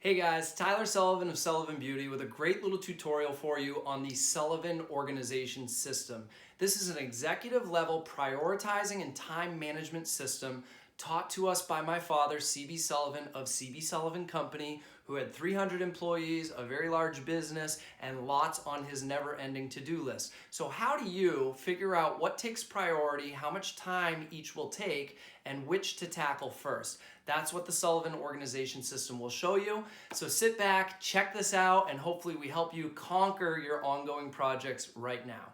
Hey guys, Tyler Sullivan of Sullivan Beauty with a great little tutorial for you on the Sullivan organization system. This is an executive level prioritizing and time management system taught to us by my father, C.B. Sullivan of C.B. Sullivan Company, who had 300 employees, a very large business, and lots on his never-ending to-do list. So how do you figure out what takes priority, how much time each will take, and which to tackle first? That's what the Sullivan organization system will show you. So sit back, check this out, and hopefully we help you conquer your ongoing projects right now.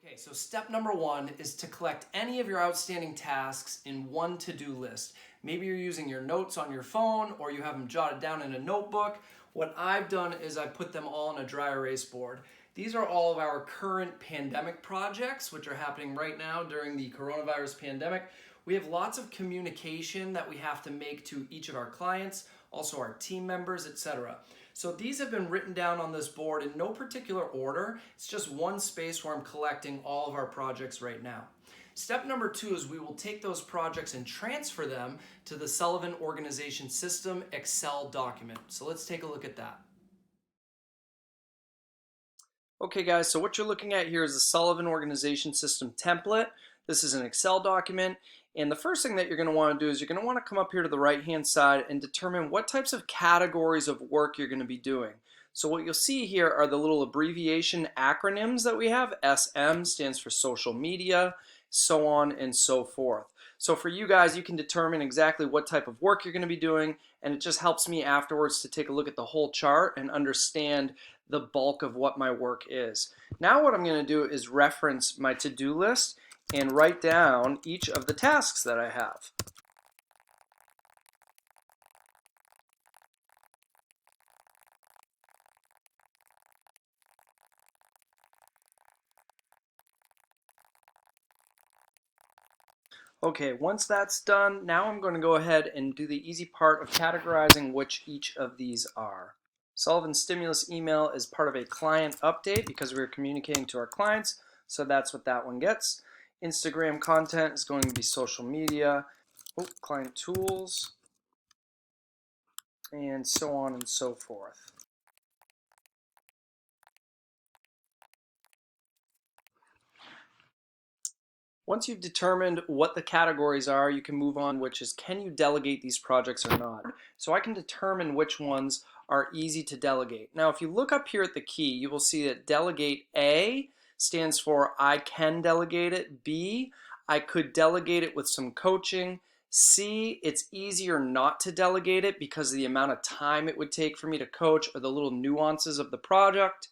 Okay, so step number one is to collect any of your outstanding tasks in one to-do list. Maybe you're using your notes on your phone or you have them jotted down in a notebook. What I've done is I put them all on a dry erase board. These are all of our current pandemic projects, which are happening right now during the coronavirus pandemic. We have lots of communication that we have to make to each of our clients, also our team members, etc. So these have been written down on this board in no particular order. It's just one space where I'm collecting all of our projects right now. Step number two is we will take those projects and transfer them to the Sullivan Organization System Excel document. So let's take a look at that. Okay guys, so what you're looking at here is the Sullivan Organization System template. This is an Excel document, and the first thing that you're going to want to do is you're going to want to come up here to the right hand side and determine what types of categories of work you're going to be doing. So what you'll see here are the little abbreviation acronyms that we have. SM stands for social media, so on and so forth. So for you guys, you can determine exactly what type of work you're going to be doing, and it just helps me afterwards to take a look at the whole chart and understand the bulk of what my work is. Now what I'm going to do is reference my to-do list and write down each of the tasks that I have. Okay, once that's done, now I'm going to go ahead and do the easy part of categorizing which each of these are. Sullivan Stimulus email is part of a client update because we're communicating to our clients, so that's what that one gets. Instagram content is going to be social media, client tools, and so on and so forth. Once you've determined what the categories are, you can move on, which is can you delegate these projects or not? So I can determine which ones are easy to delegate. Now if you look up here at the key, you will see that delegate A stands for I can delegate it. B, I could delegate it with some coaching. C, it's easier not to delegate it because of the amount of time it would take for me to coach or the little nuances of the project.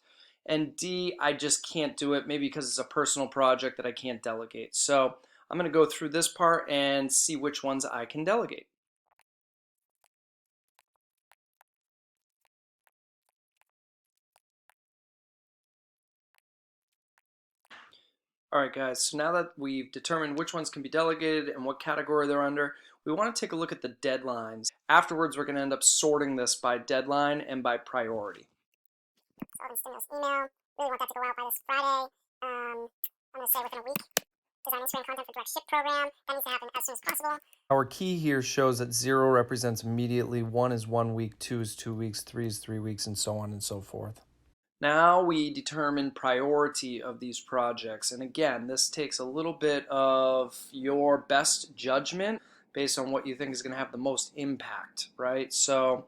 And D, I just can't do it, maybe because it's a personal project that I can't delegate. So I'm going to go through this part and see which ones I can delegate. Alright guys, so now that we've determined which ones can be delegated and what category they're under, we want to take a look at the deadlines. Afterwards, we're going to end up sorting this by deadline and by priority. Sullivan Stimulus email, really want that to go out by this Friday. I'm going to say within a week. Design Instagram content for direct ship program, that needs to happen as soon as possible. Our key here shows that 0 represents immediately, 1 is 1 week, 2 is 2 weeks, 3 is 3 weeks, and so on and so forth. Now we determine priority of these projects, and again, this takes a little bit of your best judgment based on what you think is going to have the most impact, right? So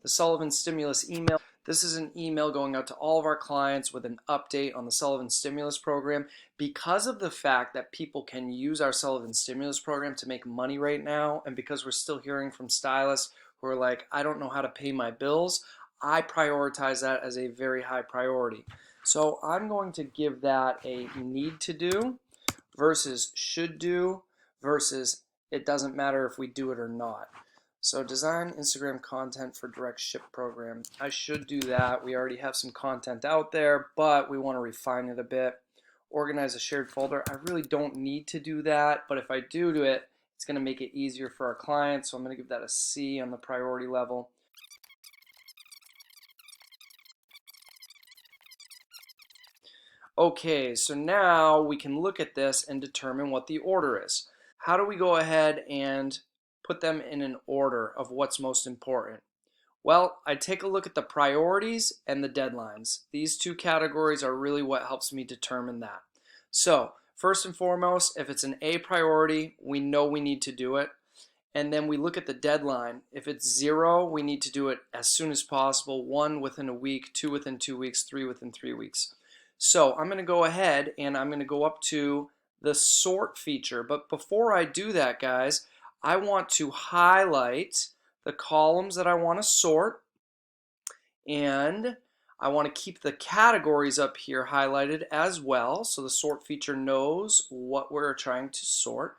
the Sullivan Stimulus email, this is an email going out to all of our clients with an update on the Sullivan Stimulus program. Because of the fact that people can use our Sullivan Stimulus program to make money right now, and because we're still hearing from stylists who are like, I don't know how to pay my bills, I prioritize that as a very high priority. So I'm going to give that a need to do versus should do versus it doesn't matter if we do it or not. So design Instagram content for direct ship program. I should do that. We already have some content out there, but we want to refine it a bit. Organize a shared folder. I really don't need to do that, but if I do it, it's going to make it easier for our clients. So I'm going to give that a C on the priority level. Okay, so now we can look at this and determine what the order is. How do we go ahead and put them in an order of what's most important? Well, I take a look at the priorities and the deadlines. These two categories are really what helps me determine that. So, first and foremost, if it's an A priority, we know we need to do it. And then we look at the deadline. If it's 0, we need to do it as soon as possible. 1 within a week, 2 within 2 weeks, 3 within 3 weeks. So I'm going to go ahead and I'm going to go up to the sort feature. But before I do that, guys, I want to highlight the columns that I want to sort, and I want to keep the categories up here highlighted as well, so the sort feature knows what we're trying to sort.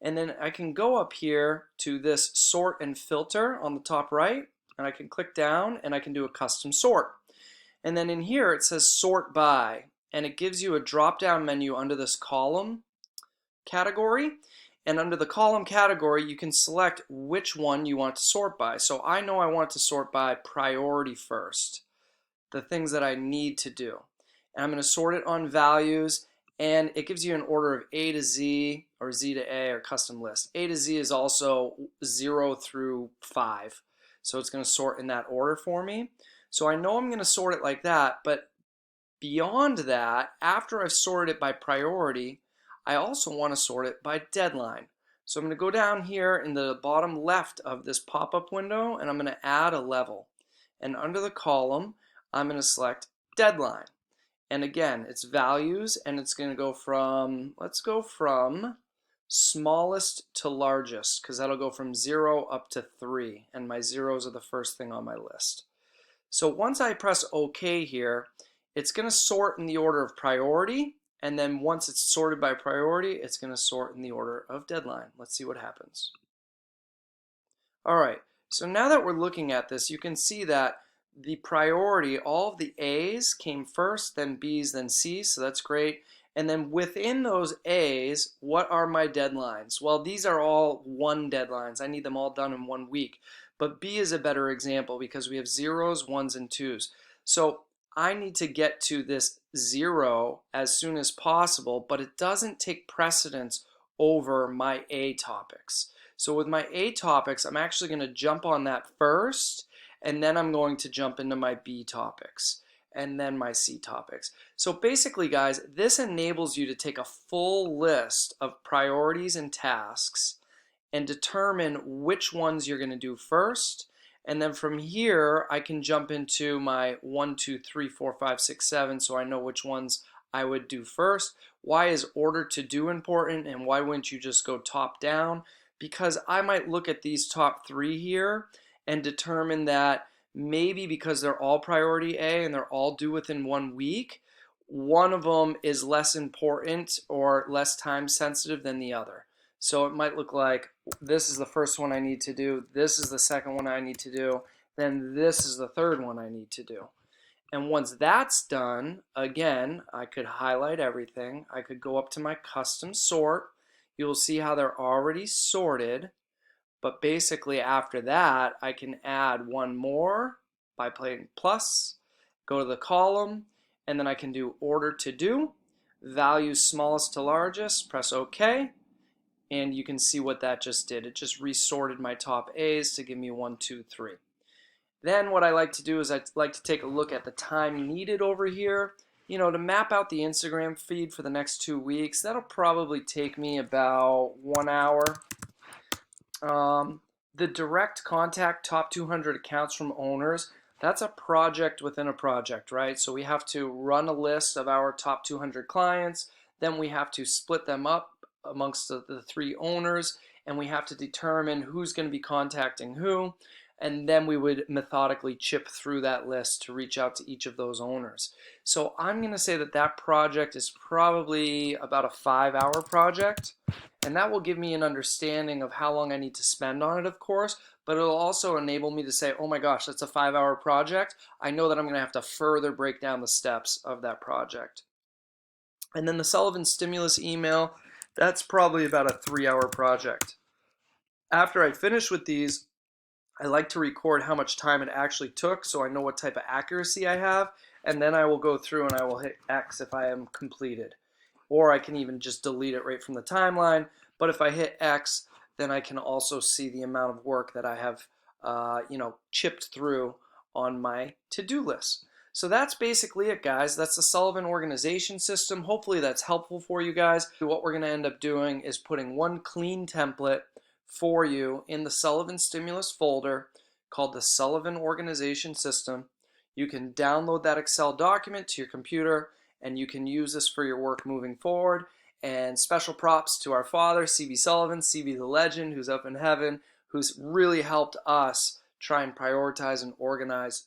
And then I can go up here to this sort and filter on the top right, and I can click down and I can do a custom sort. And then in here it says sort by, and it gives you a drop down menu under this column category. And under the column category, you can select which one you want to sort by. So I know I want to sort by priority first, the things that I need to do. And I'm going to sort it on values, and it gives you an order of A to Z, or Z to A, or custom list. A to Z is also 0 through 5. So it's going to sort in that order for me. So I know I'm going to sort it like that, but beyond that, after I've sorted it by priority, I also want to sort it by deadline. So I'm going to go down here in the bottom left of this pop-up window, and I'm going to add a level. And under the column, I'm going to select deadline. And again, it's values, and it's going to go from, let's go from smallest to largest, because that'll go from 0 up to 3, and my zeros are the first thing on my list. So once I press OK here, it's going to sort in the order of priority, and then once it's sorted by priority, it's going to sort in the order of deadline. Let's see what happens. All right, so now that we're looking at this, you can see that the priority, all of the A's came first, then B's, then C's, so that's great. And then within those A's, what are my deadlines? Well, these are all 1 deadlines. I need them all done in 1 week. But B is a better example because we have 0s, 1s, and 2s. So I need to get to this 0 as soon as possible, but it doesn't take precedence over my A topics. So with my A topics, I'm actually going to jump on that first, and then I'm going to jump into my B topics, and then my C topics. So basically, guys, this enables you to take a full list of priorities and tasks and determine which ones you're going to do first. And then from here, I can jump into my 1, 2, 3, 4, 5, 6, 7, so I know which ones I would do first. Why is order to do important, and why wouldn't you just go top down? Because I might look at these top 3 here and determine that maybe because they're all priority A and they're all due within 1 week, one of them is less important or less time sensitive than the other. So it might look like this is the first one I need to do, this is the second one I need to do, then this is the third one I need to do. And once that's done, again, I could highlight everything. I could go up to my custom sort. You'll see how they're already sorted. But basically after that, I can add one more by playing plus, go to the column, and then I can do order to do, values smallest to largest, press OK. And you can see what that just did. It just resorted my top A's to give me 1, 2, 3. Then what I like to do is I like to take a look at the time needed over here. You know, to map out the Instagram feed for the next 2 weeks, that'll probably take me about 1 hour. The direct contact top 200 accounts from owners, that's a project within a project, right? So we have to run a list of our top 200 clients, then we have to split them up amongst the 3 owners, and we have to determine who's going to be contacting who, and then we would methodically chip through that list to reach out to each of those owners. So I'm going to say that that project is probably about a 5-hour project, and that will give me an understanding of how long I need to spend on it, of course, but it'll also enable me to say, oh my gosh, that's a 5-hour project. I know that I'm going to have to further break down the steps of that project. And then the Sullivan stimulus email, that's probably about a 3-hour project. After I finish with these, I like to record how much time it actually took so I know what type of accuracy I have, and then I will go through and I will hit X if I am completed. Or I can even just delete it right from the timeline, but if I hit X, then I can also see the amount of work that I have, chipped through on my to-do list. So that's basically it, guys. That's the Sullivan organization system. Hopefully that's helpful for you guys. What we're going to end up doing is putting one clean template for you in the Sullivan Stimulus folder called the Sullivan Organization System. You can download that Excel document to your computer and you can use this for your work moving forward. And special props to our father, C.B.Sullivan, CB the Legend, who's up in heaven, who's really helped us try and prioritize and organize